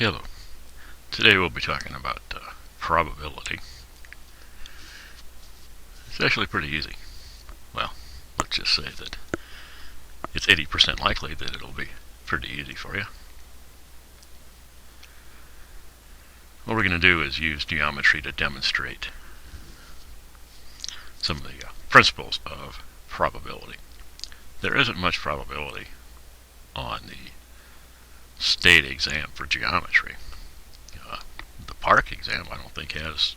Hello. Today we'll be talking about probability. It's actually pretty easy. Well, let's just say that it's 80% likely that it'll be pretty easy for you. What we're going to do is use geometry to demonstrate some of the principles of probability. There isn't much probability on the state exam for geometry. The park exam I don't think has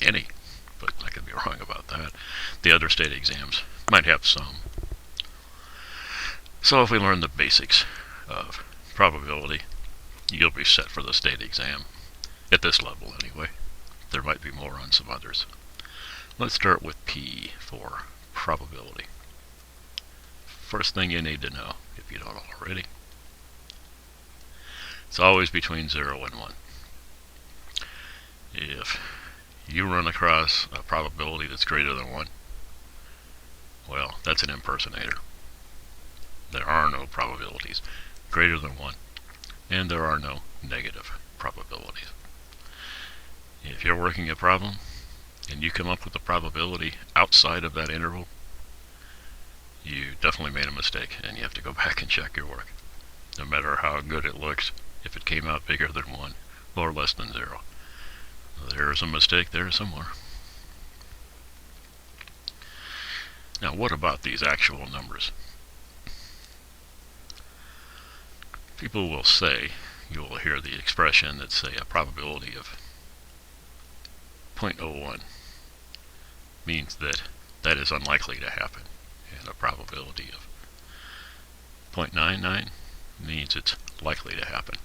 any, but I could be wrong about that. The other state exams might have some. So if we learn the basics of probability, you'll be set for the state exam, at this level anyway. There might be more on some others. Let's start with P for probability. First thing you need to know, if you don't already, it's always between 0 and 1. If you run across a probability that's greater than 1, well, that's an impersonator. There are no probabilities greater than 1, and there are no negative probabilities. If you're working a problem and you come up with a probability outside of that interval, you definitely made a mistake and you have to go back and check your work. No matter how good it looks, if it came out bigger than 1 or less than 0, there's a mistake there somewhere. Now, what about these actual numbers? People will say, you will hear the expression that say a probability of 0.01 means that that is unlikely to happen, and a probability of 0.99 means it's likely to happen.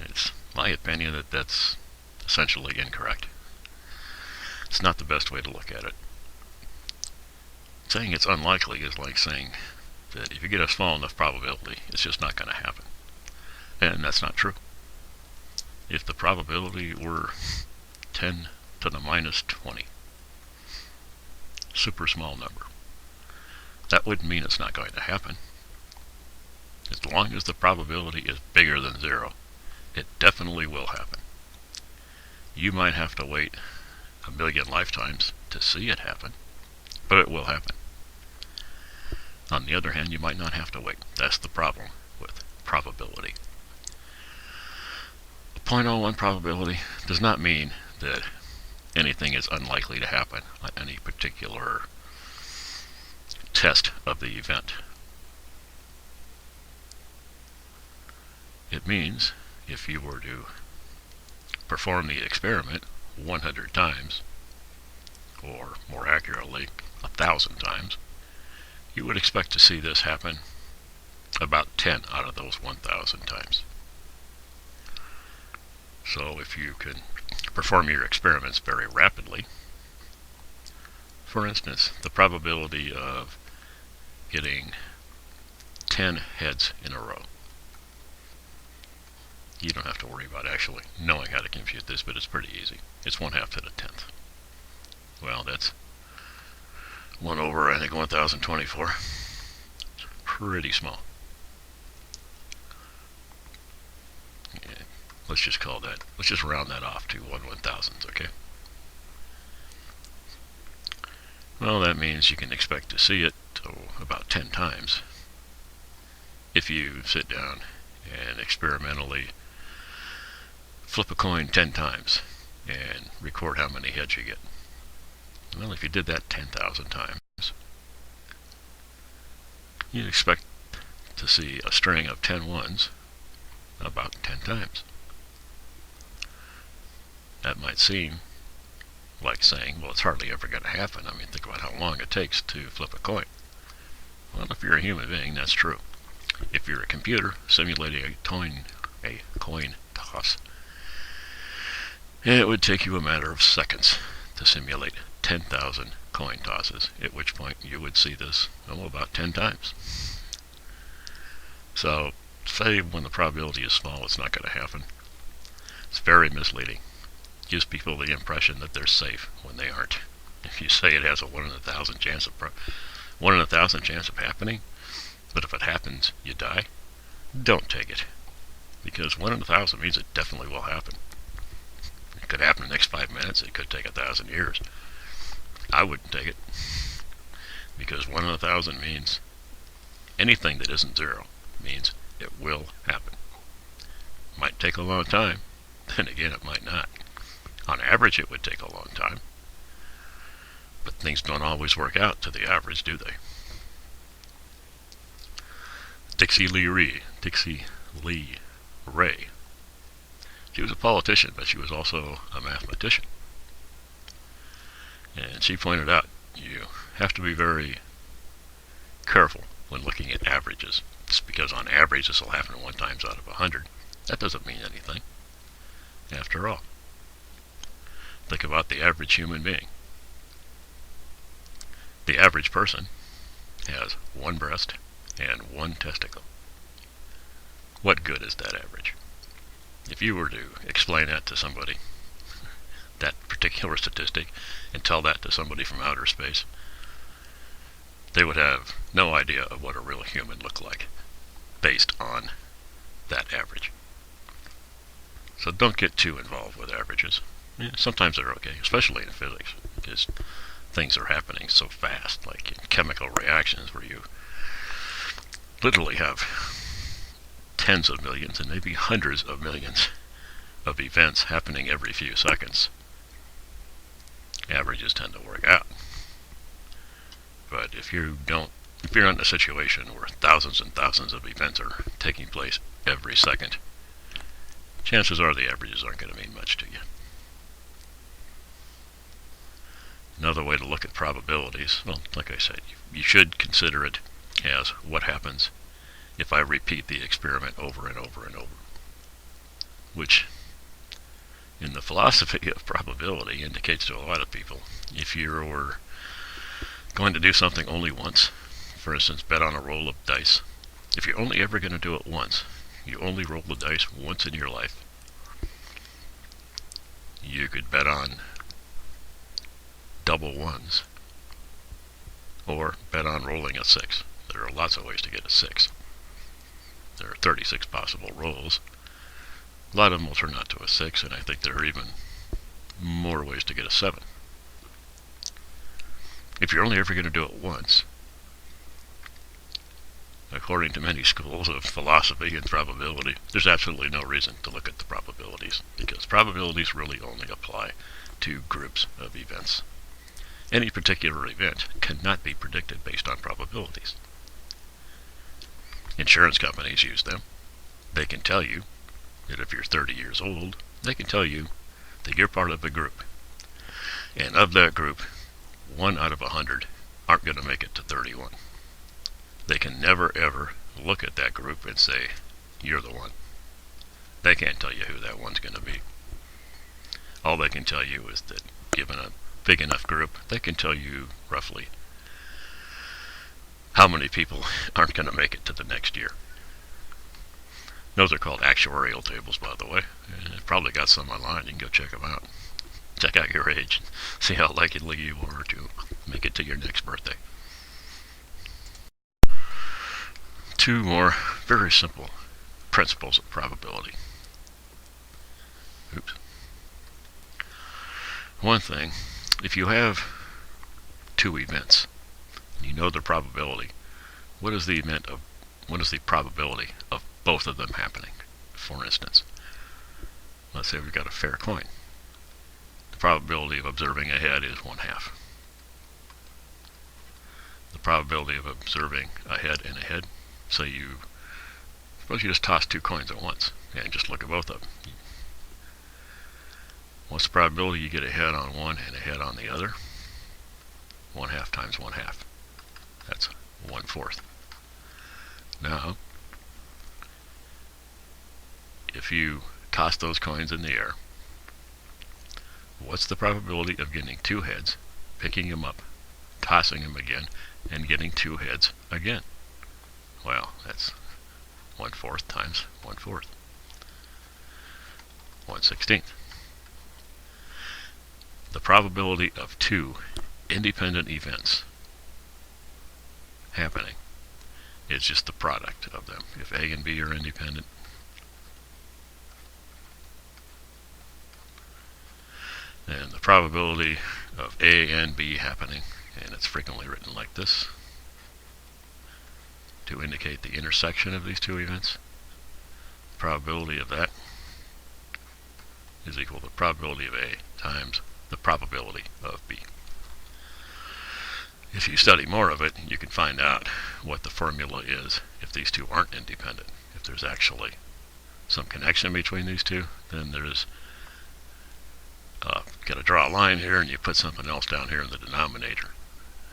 It's my opinion that that's essentially incorrect. It's not the best way to look at it. Saying it's unlikely is like saying that if you get a small enough probability, it's just not going to happen. And that's not true. If the probability were 10 to the minus 20, super small number, that wouldn't mean it's not going to happen. As long as the probability is bigger than 0, it definitely will happen. You might have to wait a million lifetimes to see it happen, but it will happen. On the other hand, you might not have to wait. That's the problem with probability. A 0.01 probability does not mean that anything is unlikely to happen on any particular test of the event. It means if you were to perform the experiment 100 times, or more accurately, 1,000 times, you would expect to see this happen about 10 out of those 1,000 times. So if you can perform your experiments very rapidly, for instance, the probability of getting 10 heads in a row. You don't have to worry about actually knowing how to compute this, but it's pretty easy. It's 1/2 to the 10th. Well, that's 1 over, I think, 1024. It's pretty small. Yeah, let's just round that off to 1/1000, okay? Well, that means you can expect to see it about 10 times if you sit down and experimentally flip a coin 10 times and record how many heads you get. Well, if you did that 10,000 times, you'd expect to see a string of 10 ones about 10 times. That might seem like saying, well, it's hardly ever going to happen. I mean, think about how long it takes to flip a coin. Well, if you're a human being, that's true. If you're a computer simulating a coin toss, it would take you a matter of seconds to simulate 10,000 coin tosses, at which point you would see this about 10 times. So, say when the probability is small, it's not going to happen. It's very misleading. It gives people the impression that they're safe when they aren't. If you say it has a 1 in 1,000 chance of happening, but if it happens, you die, don't take it. Because 1 in 1,000 means it definitely will happen. It could happen in the next 5 minutes. It could take 1,000 years. I wouldn't take it. Because 1 in 1,000 means anything that isn't 0 means it will happen. Might take a long time. Then again, it might not. On average, it would take a long time. But things don't always work out to the average, do they? Dixie Lee Ray. She was a politician, but she was also a mathematician. And she pointed out you have to be very careful when looking at averages. Just because on average this will happen 1 times out of 100, that doesn't mean anything. After all, think about the average human being. The average person has 1 breast and 1 testicle. What good is that average? If you were to explain that to somebody, that particular statistic, and tell that to somebody from outer space, they would have no idea of what a real human looked like based on that average. So don't get too involved with averages. Yeah, sometimes they're okay, especially in physics, because things are happening so fast, like in chemical reactions where you literally have tens of millions and maybe hundreds of millions of events happening every few seconds. Averages tend to work out. But if you're in a situation where thousands and thousands of events are taking place every second, chances are the averages aren't going to mean much to you. Another way to look at probabilities, well, like I said, you should consider it as what happens if I repeat the experiment over and over and over, which in the philosophy of probability indicates to a lot of people, if you're going to do something only once, for instance, bet on a roll of dice, if you're only ever going to do it once, you only roll the dice once in your life, you could bet on double ones, or bet on rolling a 6. There are lots of ways to get a 6. There are 36 possible rolls. A lot of them will turn out to a 6, and I think there are even more ways to get a 7. If you're only ever going to do it once, according to many schools of philosophy and probability, there's absolutely no reason to look at the probabilities, because probabilities really only apply to groups of events. Any particular event cannot be predicted based on probabilities. Insurance companies use them. They can tell you that if you're 30 years old, they can tell you that you're part of a group. And of that group, 1 out of 100 aren't going to make it to 31. They can never ever look at that group and say, you're the one. They can't tell you who that one's going to be. All they can tell you is that given a big enough group, they can tell you roughly how many people aren't going to make it to the next year. Those are called actuarial tables, by the way. I've probably got some online. You can go check them out. Check out your age. See how likely you are to make it to your next birthday. 2 more very simple principles of probability. Oops. One thing, if you have 2 events, you know the probability, what is the probability of both of them happening? For instance, let's say we've got a fair coin. The probability of observing a head is 1/2. The probability of observing a head and a head, suppose you just toss 2 coins at once and just look at both of them. What's the probability you get a head on one and a head on the other? 1/2 times 1/2. That's 1/4. Now, if you toss those coins in the air, what's the probability of getting 2 heads, picking them up, tossing them again, and getting 2 heads again? Well, that's 1/4 times 1/4. 1/16. The probability of 2 independent events happening is just the product of them. If A and B are independent, then the probability of A and B happening, and it's frequently written like this to indicate the intersection of these two events, the probability of that is equal to the probability of A times the probability of B. If you study more of it, you can find out what the formula is if these two aren't independent. If there's actually some connection between these two, then there's got to draw a line here, and you put something else down here in the denominator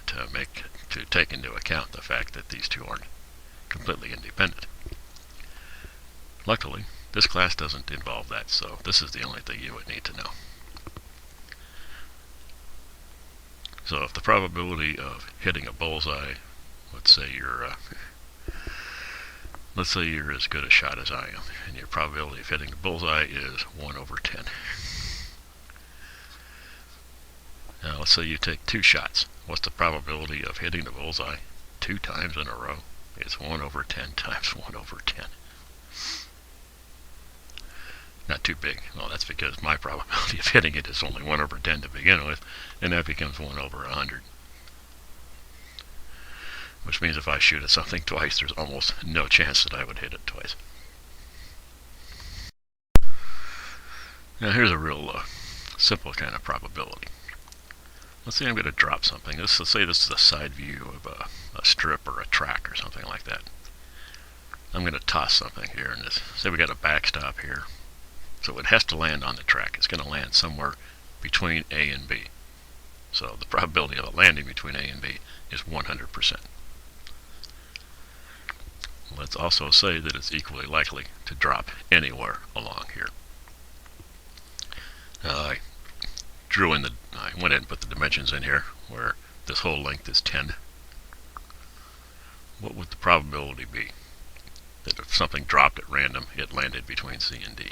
to take into account the fact that these two aren't completely independent. Luckily, this class doesn't involve that, so this is the only thing you would need to know. So if the probability of hitting a bullseye, let's say you're as good a shot as I am, and your probability of hitting a bullseye is 1 over 10. Now let's say you take 2 shots. What's the probability of hitting the bullseye 2 times in a row? It's 1 over 10 times 1 over 10. Not too big. Well, that's because my probability of hitting it is only 1 over 10 to begin with, and that becomes 1 over 100. Which means if I shoot at something twice, there's almost no chance that I would hit it twice. Now here's a real simple kind of probability. Let's say I'm going to drop something. Let's say this is a side view of a strip or a track or something like that. I'm going to toss something here, and say we got a backstop here. So it has to land on the track. It's going to land somewhere between A and B. So the probability of it landing between A and B is 100%. Let's also say that it's equally likely to drop anywhere along here. I went ahead and put the dimensions in here where this whole length is 10. What would the probability be that if something dropped at random, it landed between C and D?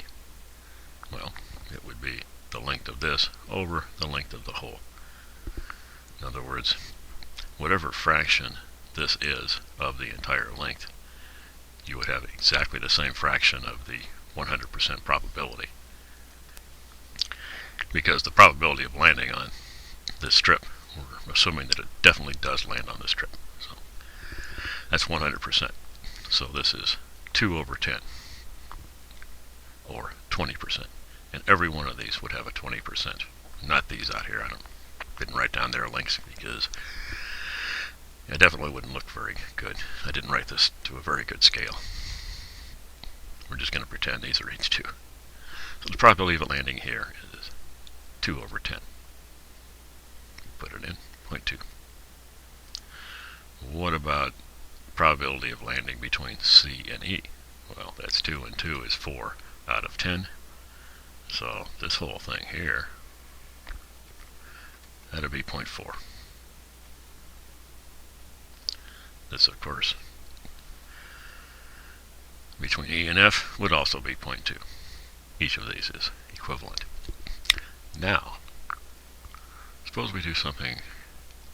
Well, it would be the length of this over the length of the hole. In other words, whatever fraction this is of the entire length, you would have exactly the same fraction of the 100% probability. Because the probability of landing on this strip, we're assuming that it definitely does land on this strip. So that's 100%. So this is 2 over 10, or 20%. And every one of these would have a 20%. Not these out here. I didn't write down their links because it definitely wouldn't look very good. I didn't write this to a very good scale. We're just going to pretend these are each 2. So the probability of it landing here is 2 over 10. Put it in, 0.2. What about probability of landing between C and E? Well, that's 2 and 2 is 4 out of 10. So this whole thing here, that'd be 0.4. This, of course, between E and F would also be 0.2. Each of these is equivalent. Now, suppose we do something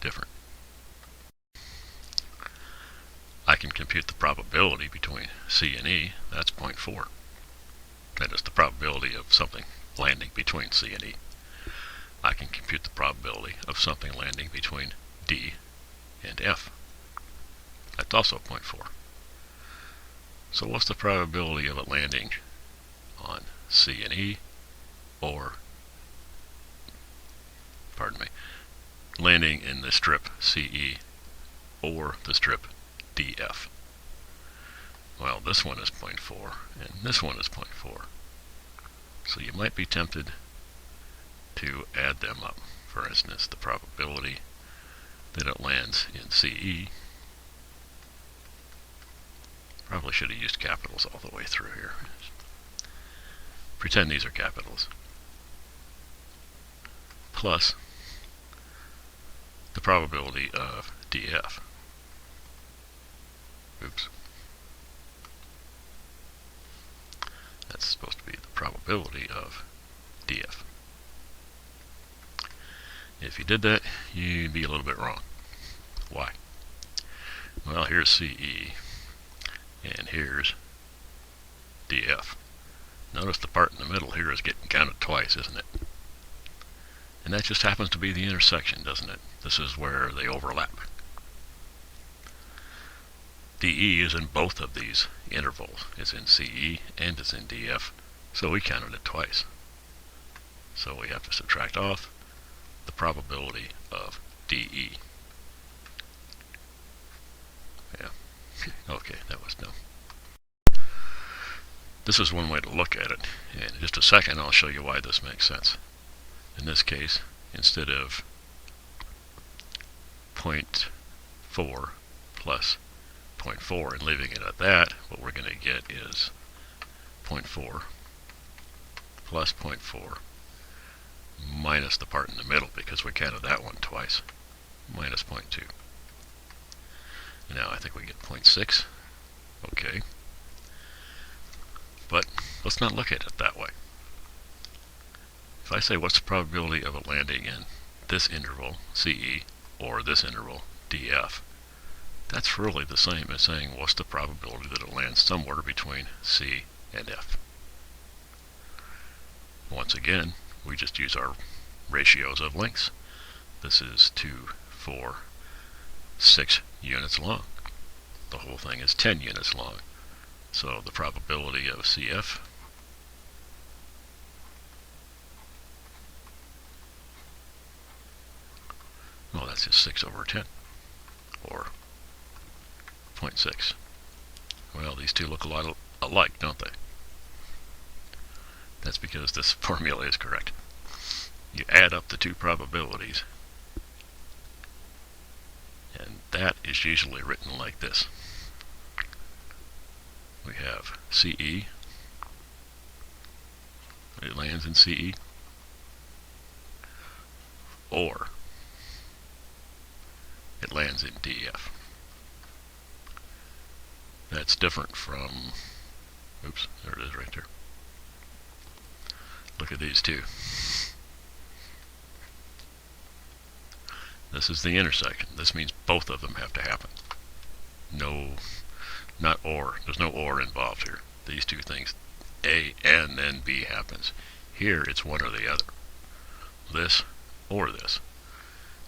different. I can compute the probability between C and E. That's 0.4. That is the probability of something landing between C and E. I can compute the probability of something landing between D and F. That's also 0.4. So what's the probability of it landing on C and E, or, landing in the strip CE or the strip DF? Well, this one is 0.4 and this one is 0.4. So you might be tempted to add them up. For instance, the probability that it lands in CE, probably should have used capitals all the way through here. Pretend these are capitals. Plus the probability of DF. Oops. That's supposed to be the probability of DF. If you did that, you'd be a little bit wrong. Why? Well, here's CE, and here's DF. Notice the part in the middle here is getting counted twice, isn't it? And that just happens to be the intersection, doesn't it? This is where they overlap. DE is in both of these intervals. It's in CE and it's in DF, so we counted it twice. So we have to subtract off the probability of DE. Yeah, okay, that was dumb. This is one way to look at it, and in just a second I'll show you why this makes sense. In this case, instead of 0.4 plus 0.4 and leaving it at that, what we're going to get is 0.4 plus 0.4 minus the part in the middle, because we counted that one twice, minus 0.2. Now I think we get 0.6. Okay. But let's not look at it that way. If I say what's the probability of it landing in this interval, CE, or this interval, DF, that's really the same as saying what's the probability that it lands somewhere between C and F. Once again, we just use our ratios of lengths. This is 2, 4, 6 units long. The whole thing is 10 units long. So the probability of CF well, that's just 6 over 10, or 0.6. Well, these two look a lot alike, don't they? That's because this formula is correct. You add up the two probabilities, and that is usually written like this. We have CE, it lands in CE, or it lands in DF. That's different from, oops, there it is right there. Look at these two. This is the intersection. This means both of them have to happen. No, not or. There's no or involved here. These two things, A and then B happens. Here it's one or the other. This or this.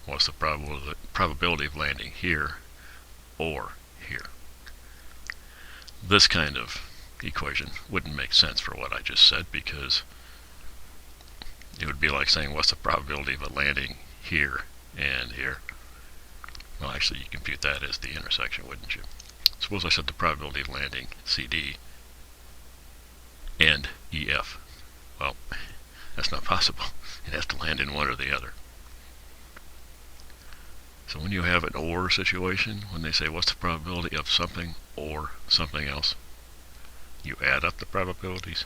What's the probability of landing here or here? This kind of equation wouldn't make sense for what I just said, because it would be like saying what's the probability of it landing here and here. Well, actually you compute that as the intersection, wouldn't you? Suppose I said the probability of landing CD and EF. Well, that's not possible. It has to land in one or the other. So when you have an or situation, when they say what's the probability of something or something else, you add up the probabilities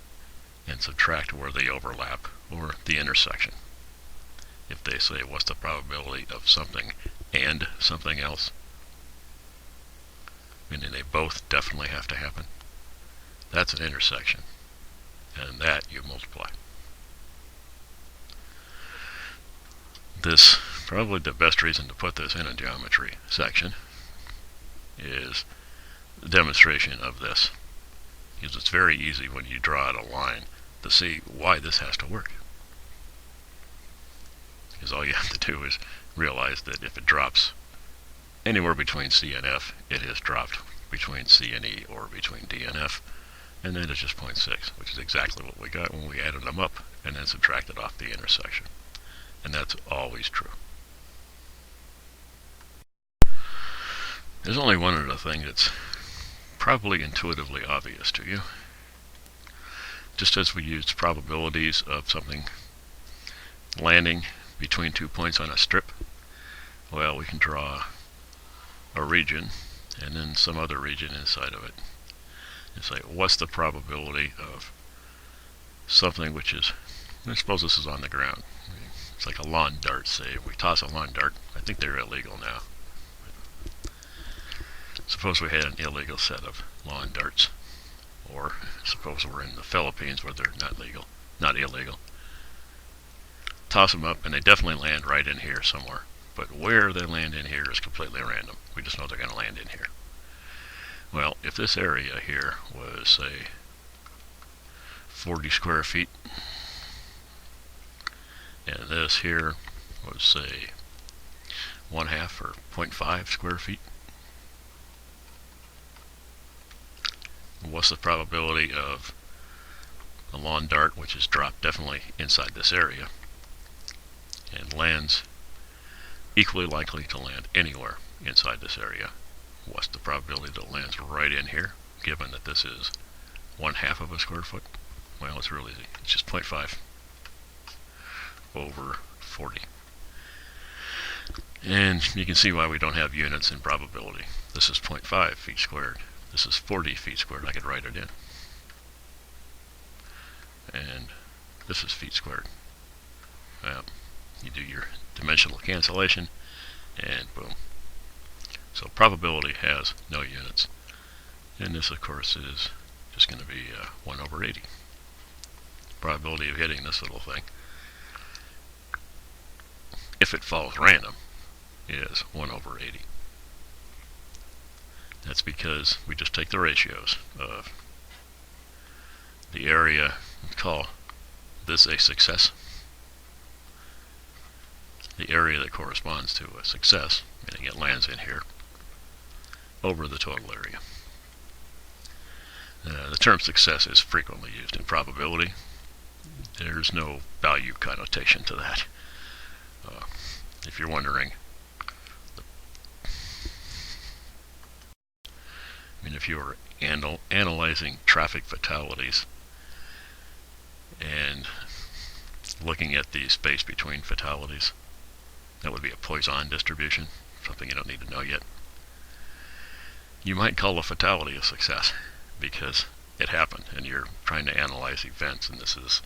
and subtract where they overlap, or the intersection. If they say what's the probability of something and something else, meaning they both definitely have to happen, that's an intersection, and that you multiply. This, probably the best reason to put this in a geometry section, is the demonstration of this, because it's very easy when you draw out a line to see why this has to work. Because all you have to do is realize that if it drops anywhere between C and F, it has dropped between C and E, or between D and F, and then it's just 0.6, which is exactly what we got when we added them up and then subtracted off the intersection. And that's always true. There's only one other thing that's probably intuitively obvious to you. Just as we used probabilities of something landing between 2 points on a strip, well, we can draw a region and then some other region inside of it. It's like, what's the probability of something which is, I suppose this is on the ground. It's like a lawn dart, say. If we toss a lawn dart, I think they're illegal now. Suppose we had an illegal set of lawn darts. Or suppose we're in the Philippines where they're not illegal. Toss them up and they definitely land right in here somewhere. But where they land in here is completely random. We just know they're going to land in here. Well, if this area here was, say, 40 square feet, and this here was, say, 1/2 or 0.5 square feet, what's the probability of a lawn dart, which is dropped definitely inside this area, and lands equally likely to land anywhere inside this area? What's the probability that it lands right in here, given that this is 1/2 of a square foot? Well, it's real easy. It's just 0.5 over 40. And you can see why we don't have units in probability. This is 0.5 feet squared. This is 40 feet squared. I could write it in. And this is feet squared. Well, you do your dimensional cancellation, and boom. So probability has no units. And this, of course, is just going to be 1 over 80. Probability of hitting this little thing, if it falls random, is 1 over 80. That's because we just take the ratios of the area, let's call this a success, the area that corresponds to a success, meaning it lands in here, over the total area. The term success is frequently used in probability. There's no value connotation to that. If you're wondering, if you were analyzing traffic fatalities and looking at the space between fatalities, that would be a Poisson distribution, something you don't need to know yet. You might call a fatality a success because it happened and you're trying to analyze events, and this is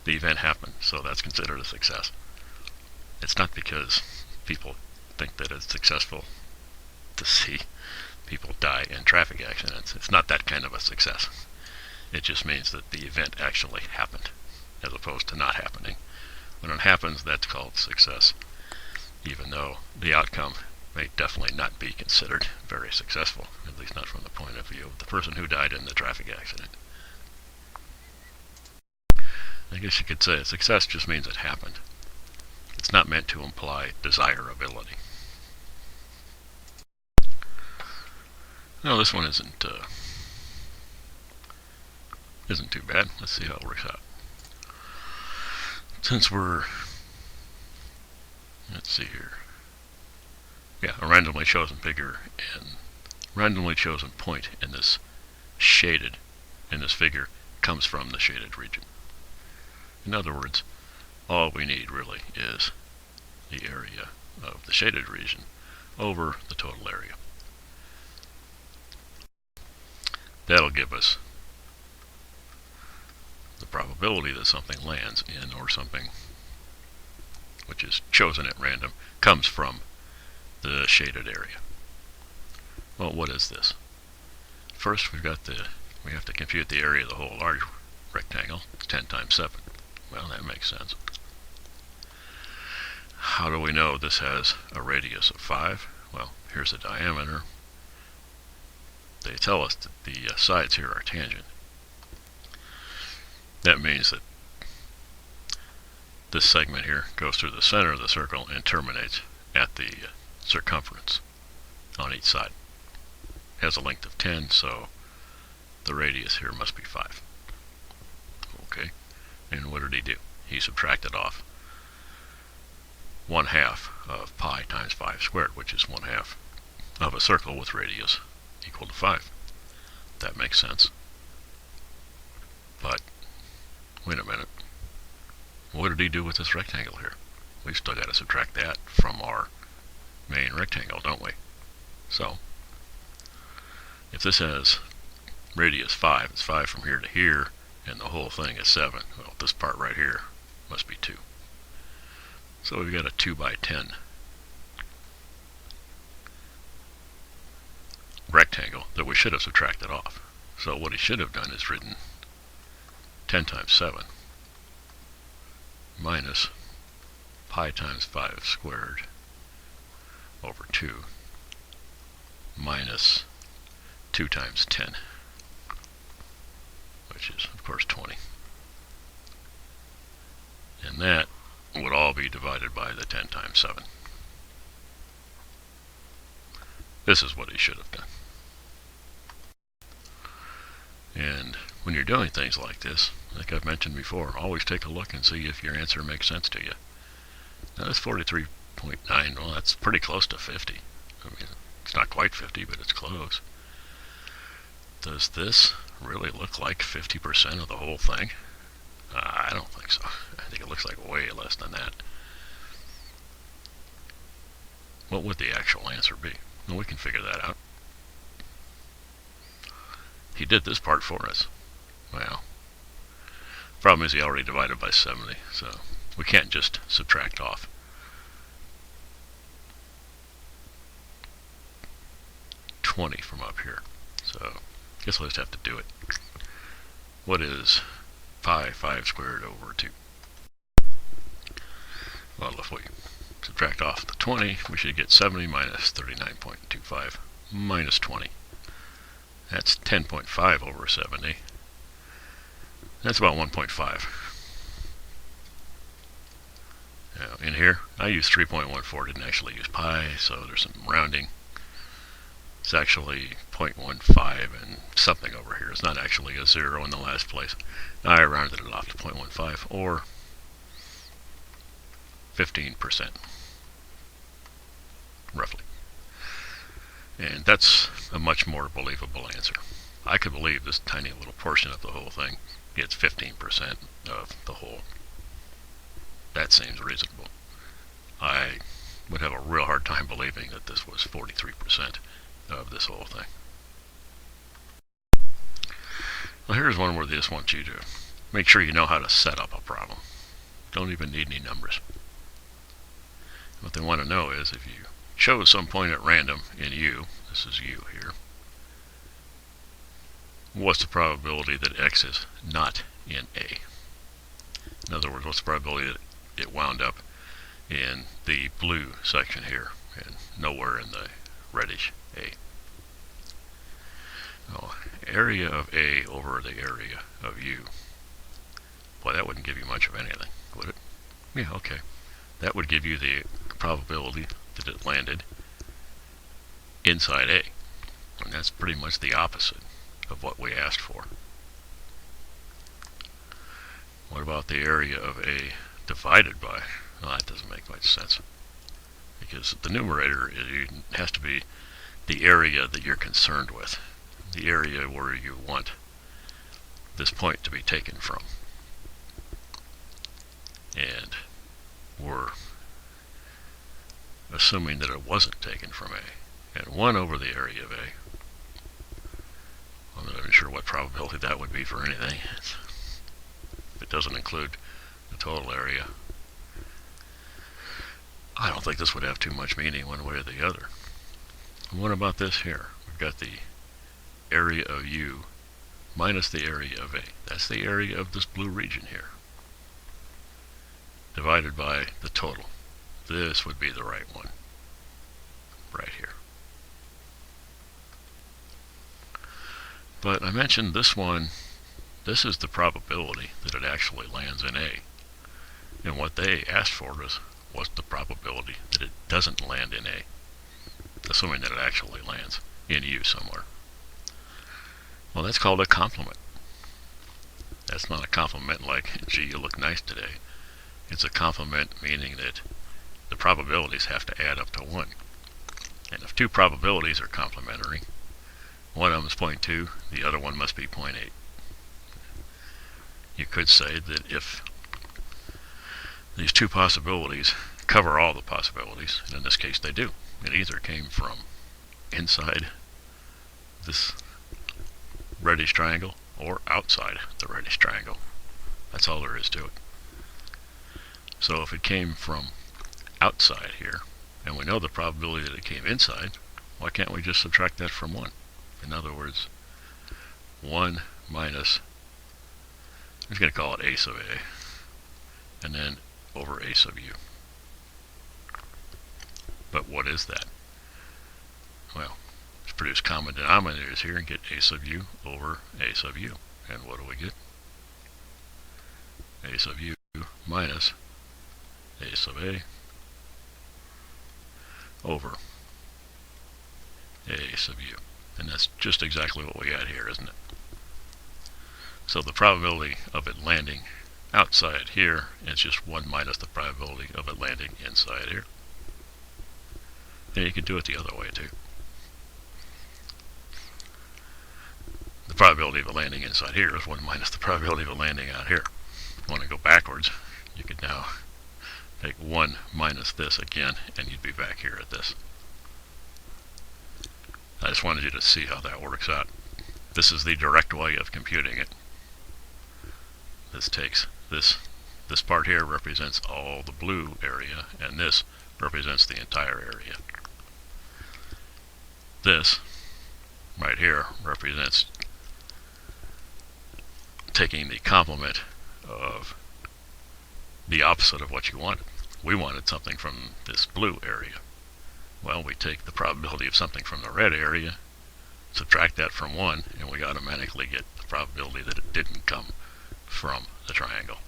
the event happened, so that's considered a success. It's not because people think that it's successful to see people die in traffic accidents. It's not that kind of a success. It just means that the event actually happened, as opposed to not happening. When it happens, that's called success, even though the outcome may definitely not be considered very successful, at least not from the point of view of the person who died in the traffic accident. I guess you could say a success just means it happened. It's not meant to imply desirability. No, this one isn't too bad. Let's see how it works out. Since we're, let's see here. Yeah, a randomly chosen figure and randomly chosen point in this figure comes from the shaded region. In other words, all we need really is the area of the shaded region over the total area. That'll give us the probability that something lands in, or something which is chosen at random comes from the shaded area. Well, what is this? First, we have to compute the area of the whole large rectangle. It's 10 times 7. Well, that makes sense. How do we know this has a radius of 5? Well, here's the diameter. They tell us that the sides here are tangent. That means that this segment here goes through the center of the circle and terminates at the circumference on each side. It has a length of 10, so the radius here must be 5. Okay, and what did he do? He subtracted off 1/2 of pi times 5 squared, which is 1/2 of a circle with radius equal to 5. That makes sense. But wait a minute. What did he do with this rectangle here? We've still got to subtract that from our main rectangle, don't we? So, if this has radius 5, it's 5 from here to here, and the whole thing is 7. Well, this part right here must be 2. So we've got a 2 by 10 rectangle that we should have subtracted off. So what he should have done is written 10 times 7 minus pi times 5 squared over 2 minus 2 times 10, which is, of course, 20. And that would all be divided by the 10 times 7. This is what he should have done. And when you're doing things like this, like I've mentioned before, always take a look and see if your answer makes sense to you. Now this 43.9, well, that's pretty close to 50. I mean, it's not quite 50, but it's close. Does this really look like 50% of the whole thing? I don't think so. I think it looks like way less than that. What would the actual answer be? Well, we can figure that out. He did this part for us. Well, problem is he already divided by 70, so we can't just subtract off. $20 from up here. So I guess we'll just have to do it. What is pi 5 squared over 2? Well, if we subtract off the 20, we should get 70 minus 39.25 minus 20. That's 10.5 over 70. That's about 1.5. Now, in here, I used 3.14, didn't actually use pi, so there's some rounding. It's actually 0.15 and something over here. It's not actually a 0 in the last place. I rounded it off to 0.15, or 15%, roughly. And that's a much more believable answer. I could believe this tiny little portion of the whole thing gets 15% of the whole. That seems reasonable. I would have a real hard time believing that this was 43% of this whole thing. Well, here's one where they just want you to make sure you know how to set up a problem. Don't even need any numbers. What they want to know is if you chose some point at random in U, this is U here, what's the probability that X is not in A? In other words, what's the probability that it wound up in the blue section here and nowhere in the reddish A? Oh, area of A over the area of U. Boy, that wouldn't give you much of anything, would it? Yeah, okay. That would give you the probability that it landed inside A. And that's pretty much the opposite of what we asked for. What about the area of A divided by? Well, that doesn't make much sense. Because the numerator has to be the area that you're concerned with. The area where you want this point to be taken from. And we're assuming that it wasn't taken from A. And 1 over the area of A. I'm not even sure what probability that would be for anything. It doesn't include the total area. I don't think this would have too much meaning one way or the other. And what about this here? We've got the area of U minus the area of A. That's the area of this blue region here, divided by the total. This would be the right one, right here. But I mentioned this one, this is the probability that it actually lands in A. And what they asked for was what's the probability that it doesn't land in A, assuming that it actually lands in U somewhere. Well, that's called a complement. That's not a compliment like, gee, you look nice today. It's a complement meaning that the probabilities have to add up to 1. And if 2 probabilities are complementary, one of them is 0.2, the other one must be 0.8. You could say that if these 2 possibilities cover all the possibilities, and in this case they do, it either came from inside this reddish triangle or outside the reddish triangle. That's all there is to it. So if it came from outside here, and we know the probability that it came inside, why can't we just subtract that from 1? In other words, 1 minus, I'm just going to call it A sub A, and then over A sub U. But what is that? Well, it's produce common denominators here and get a sub u over a sub u. And what do we get? A sub u minus a sub a over a sub u. And that's just exactly what we got here, isn't it? So the probability of it landing outside here is just 1 minus the probability of it landing inside here. And you can do it the other way too. The probability of it landing inside here is 1 minus the probability of it landing out here. If you want to go backwards, you could now take 1 minus this again, and you'd be back here at this. I just wanted you to see how that works out. This is the direct way of computing it. This takes this part here represents all the blue area, and this represents the entire area. This right here represents taking the complement of the opposite of what you wanted. We wanted something from this blue area. Well, we take the probability of something from the red area, subtract that from 1, and we automatically get the probability that it didn't come from the triangle.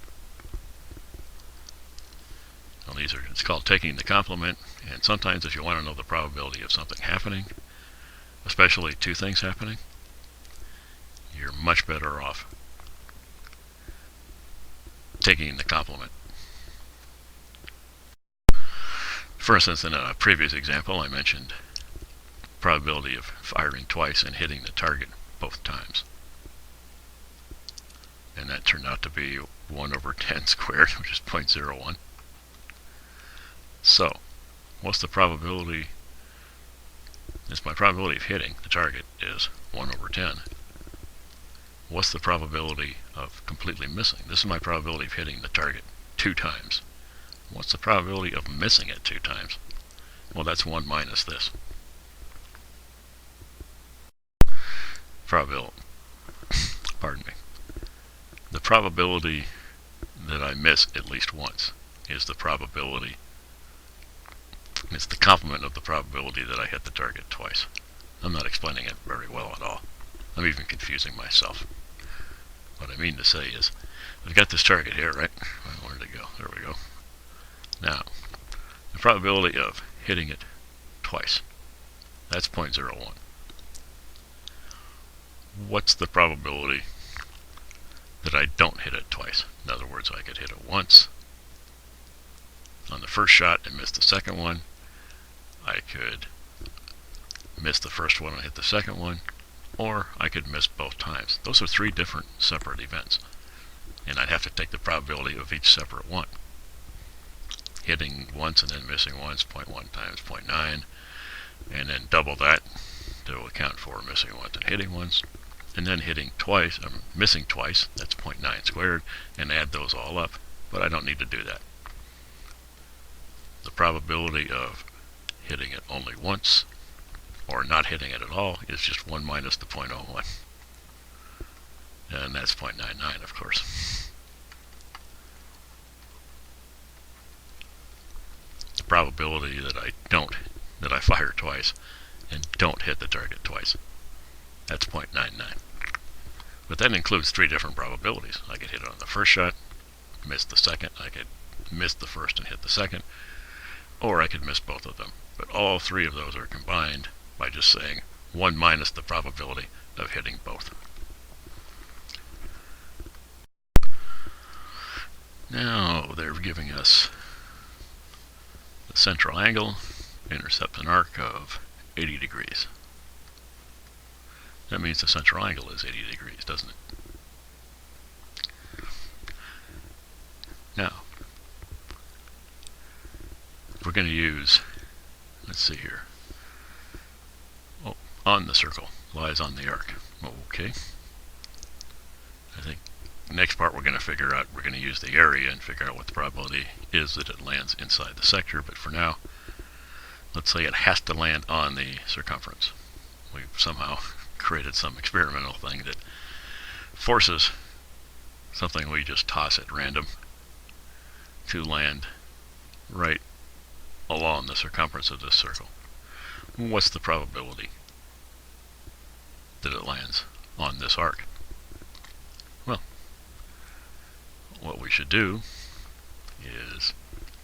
Now it's called taking the complement, and sometimes if you want to know the probability of something happening, especially two things happening, you're much better off taking the complement. For instance, in a previous example, I mentioned probability of firing twice and hitting the target both times. And that turned out to be 1 over 10 squared, which is 0.01. So, what's the probability? My probability of hitting the target is 1 over 10. What's the probability of completely missing? This is my probability of hitting the target 2 times. What's the probability of missing it 2 times? Well, that's 1 minus this. Pardon me. The probability that I miss at least once is the probability, it's the complement of the probability that I hit the target twice. I'm not explaining it very well at all. I'm even confusing myself. What I mean to say is, I've got this target here, right? Where did it go? There we go. Now, the probability of hitting it twice, that's 0.01. What's the probability that I don't hit it twice? In other words, I could hit it once on the first shot and miss the second one. I could miss the first one and hit the second one, or I could miss both times. Those are 3 different separate events, and I'd have to take the probability of each separate one. Hitting once and then missing once, 0.1 times 0.9, and then double that to account for missing once and hitting once, and then hitting twice, missing twice, that's 0.9 squared, and add those all up, but I don't need to do that. The probability of hitting it only once, or not hitting it at all, is just 1 minus the 0.01. And that's 0.99, of course. The probability that I fire twice and don't hit the target twice, that's 0.99. But that includes 3 different probabilities. I could hit it on the first shot, miss the second, I could miss the first and hit the second, or I could miss both of them. But all 3 of those are combined by just saying 1 minus the probability of hitting both. Now they're giving us the central angle intercepts an arc of 80 degrees. That means the central angle is 80 degrees, doesn't it? Now, we're going to use, let's see here. Oh, on the circle lies on the arc. Okay. I think the next part we're going to figure out, we're going to use the area and figure out what the probability is that it lands inside the sector. But for now, let's say it has to land on the circumference. We've somehow created some experimental thing that forces something we just toss at random to land right along the circumference of this circle. What's the probability that it lands on this arc? Well, what we should do is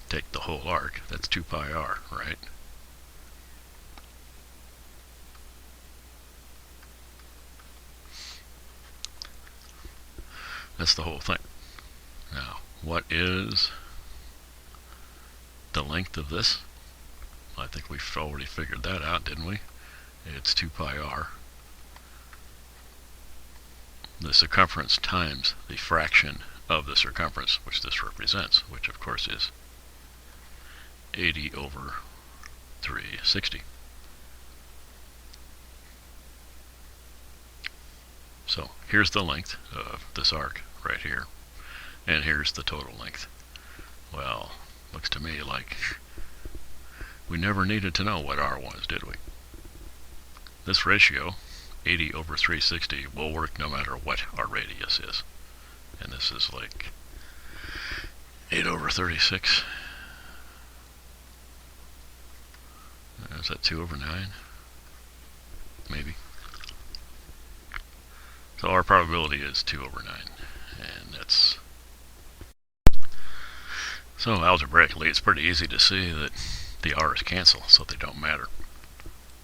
take the whole arc. That's 2 pi r, right? That's the whole thing. Now, what is the length of this? I think we've already figured that out, didn't we? It's 2 pi r. The circumference times the fraction of the circumference which this represents, which of course is 80 over 360. So here's the length of this arc right here, and here's the total length. Well, looks to me like we never needed to know what r was, did we? This ratio, 80 over 360, will work no matter what our radius is. And this is like 8 over 36. Is that 2 over 9? Maybe. So our probability is 2 over 9. And that's... So algebraically, it's pretty easy to see that the r's cancel, so they don't matter.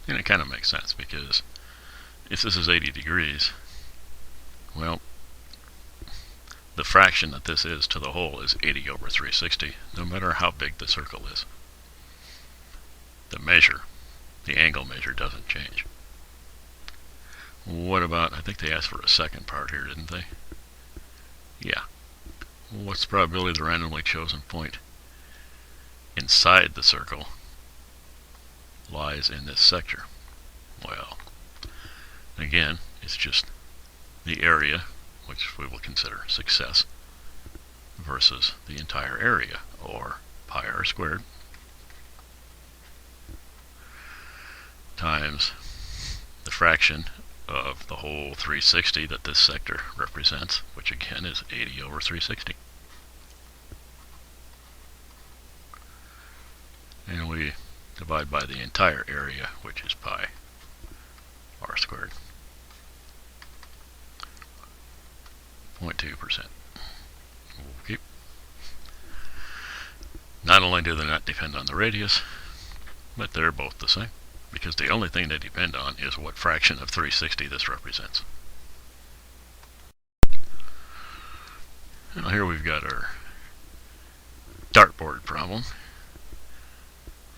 And it kind of makes sense, because if this is 80 degrees, well, the fraction that this is to the whole is 80 over 360, no matter how big the circle is. The measure, the angle measure, doesn't change. What about, I think they asked for a second part here, didn't they? Yeah. What's the probability of the randomly chosen point inside the circle lies in this sector? Well, again, it's just the area, which we will consider success, versus the entire area, or pi r squared, times the fraction of the whole 360 that this sector represents, which again is 80 over 360. And we divide by the entire area, which is pi r squared. 0.2%. Okay. Not only do they not depend on the radius, but they're both the same, because the only thing they depend on is what fraction of 360 this represents. Now here we've got our dartboard problem,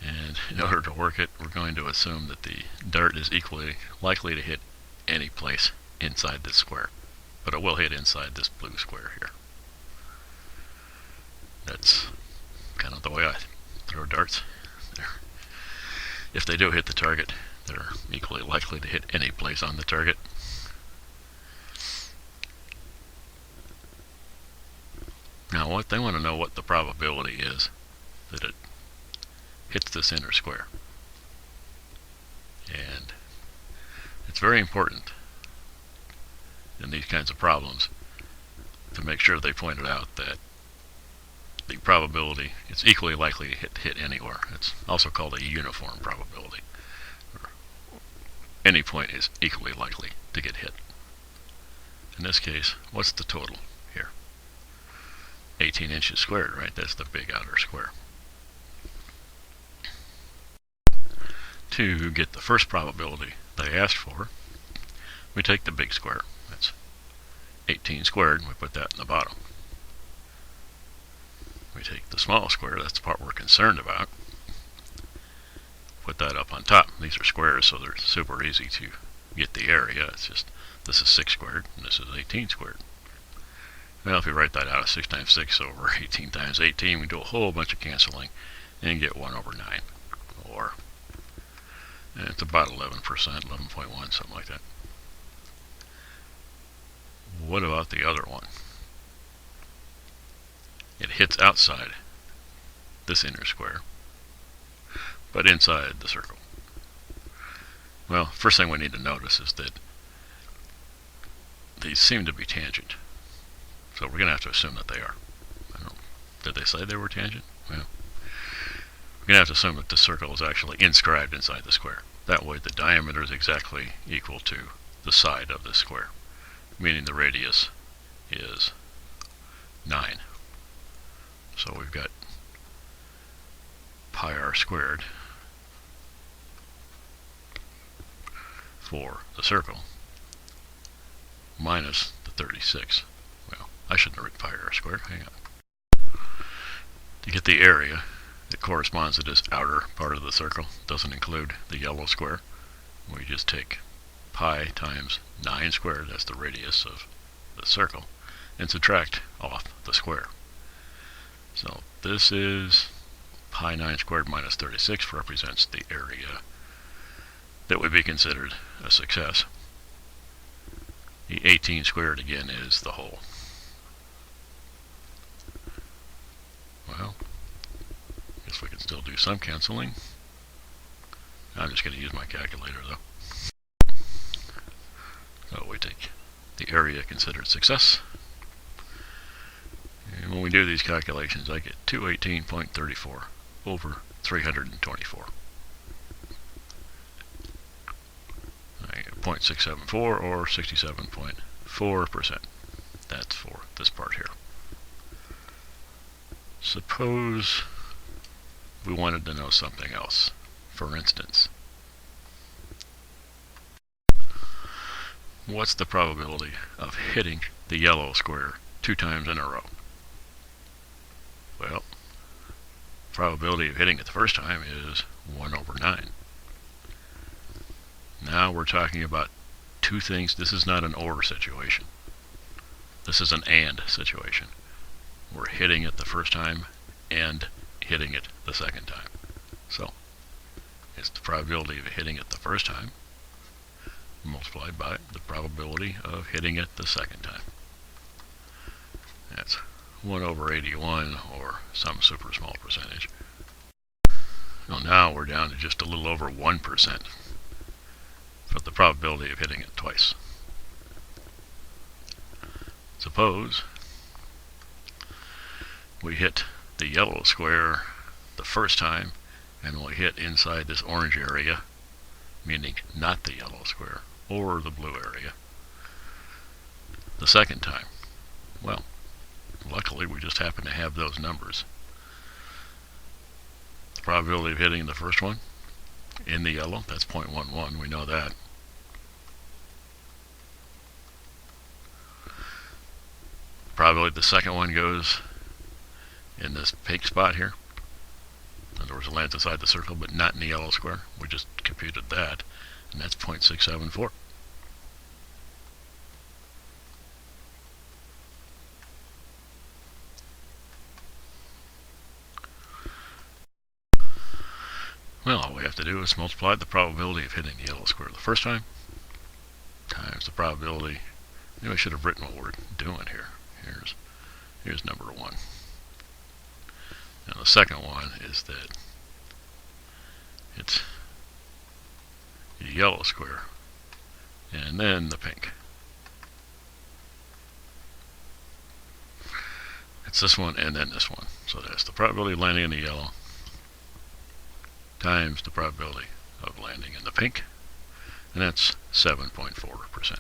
and in order to work it, we're going to assume that the dart is equally likely to hit any place inside this square, but it will hit inside this blue square here. That's kind of the way I throw darts. If they do hit the target, they're equally likely to hit any place on the target. Now what they want to know what the probability is that it hits this inner square. And it's very important in these kinds of problems to make sure they pointed out that the probability is equally likely to hit anywhere. It's also called a uniform probability. Any point is equally likely to get hit. In this case, what's the total here? 18 inches squared, right? That's the big outer square. To get the first probability they asked for, we take the big square. That's 18 squared, and we put that in the bottom. We take the small square, that's the part we're concerned about, put that up on top. These are squares, so they're super easy to get the area. It's just, this is 6 squared, and this is 18 squared. Well, if you write that out as 6 times 6 over 18 times 18, we do a whole bunch of canceling and get 1 over 9. Or, it's about 11%, 11.1, something like that. What about the other one? It hits outside this inner square, but inside the circle. Well, first thing we need to notice is that these seem to be tangent. So we're going to have to assume that they are. Did they say they were tangent? Well, we're going to have to assume that the circle is actually inscribed inside the square. That way the diameter is exactly equal to the side of this square, meaning the radius is 9. So we've got pi r squared for the circle minus the 36. Well, I shouldn't have written pi r squared. Hang on. To get the area that corresponds to this outer part of the circle, doesn't include the yellow square, we just take pi times 9 squared, that's the radius of the circle, and subtract off the square. So this is pi 9 squared minus 36 represents the area that would be considered a success. The 18 squared again is the whole. Well, guess we can still do some canceling. I'm just going to use my calculator though. So we take the area considered success. And when we do these calculations, I get 218.34 over 324. I get 0.674 or 67.4%. That's for this part here. Suppose we wanted to know something else. For instance, what's the probability of hitting the yellow square 2 times in a row? Well, probability of hitting it the first time is 1 over 9. Now we're talking about two things. This is not an or situation. This is an and situation. We're hitting it the first time and hitting it the second time. So it's the probability of hitting it the first time multiplied by the probability of hitting it the second time. That's 1 over 81 or some super small percentage. So now we're down to just a little over 1% for the probability of hitting it twice. Suppose we hit the yellow square the first time and we hit inside this orange area, meaning not the yellow square or the blue area, the second time. Well, luckily we just happen to have those numbers. The probability of hitting the first one in the yellow, that's 0.11, we know that. Probability the second one goes in this pink spot here. In other words, it lands inside the circle, but not in the yellow square. We just computed that, and that's 0.674. Well, all we have to do is multiply the probability of hitting the yellow square the first time times the probability. Maybe I should have written what we're doing here. Here's number 1. Now the second one is that it's the yellow square and then the pink. It's this one and then this one. So that's the probability of landing in the yellow times the probability of landing in the pink, and that's 7.4%.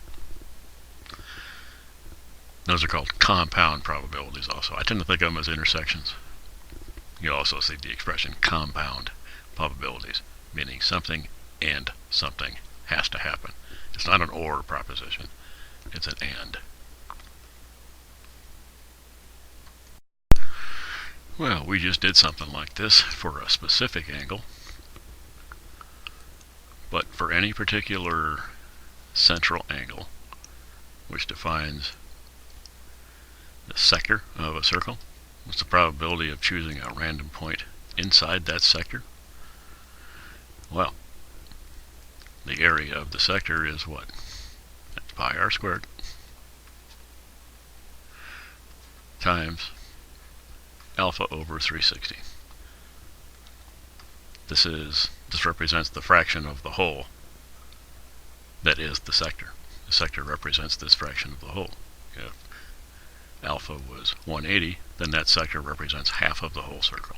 Those are called compound probabilities also. I tend to think of them as intersections. You also see the expression compound probabilities, meaning something and something has to happen. It's not an or proposition, it's an and. Well, we just did something like this for a specific angle, but for any particular central angle, which defines the sector of a circle, what's the probability of choosing a random point inside that sector? Well, the area of the sector is what? That's pi r squared times alpha over 360. This represents the fraction of the whole that is the sector. The sector represents this fraction of the whole. If alpha was 180, then that sector represents half of the whole circle.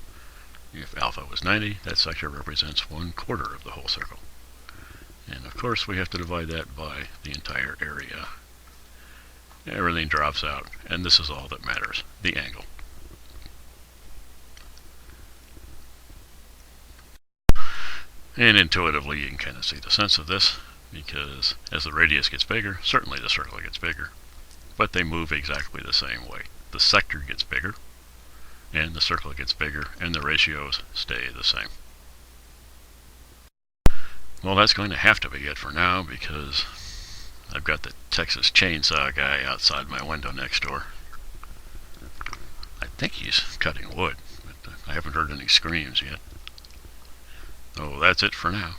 If alpha was 90, that sector represents 1/4 of the whole circle. And of course we have to divide that by the entire area. Everything drops out, and this is all that matters, the angle. And intuitively you can kind of see the sense of this, because as the radius gets bigger, certainly the circle gets bigger, but they move exactly the same way. The sector gets bigger, and the circle gets bigger, and the ratios stay the same. Well, that's going to have to be it for now, because I've got the Texas Chainsaw guy outside my window next door. I think he's cutting wood, but I haven't heard any screams yet. So that's it for now.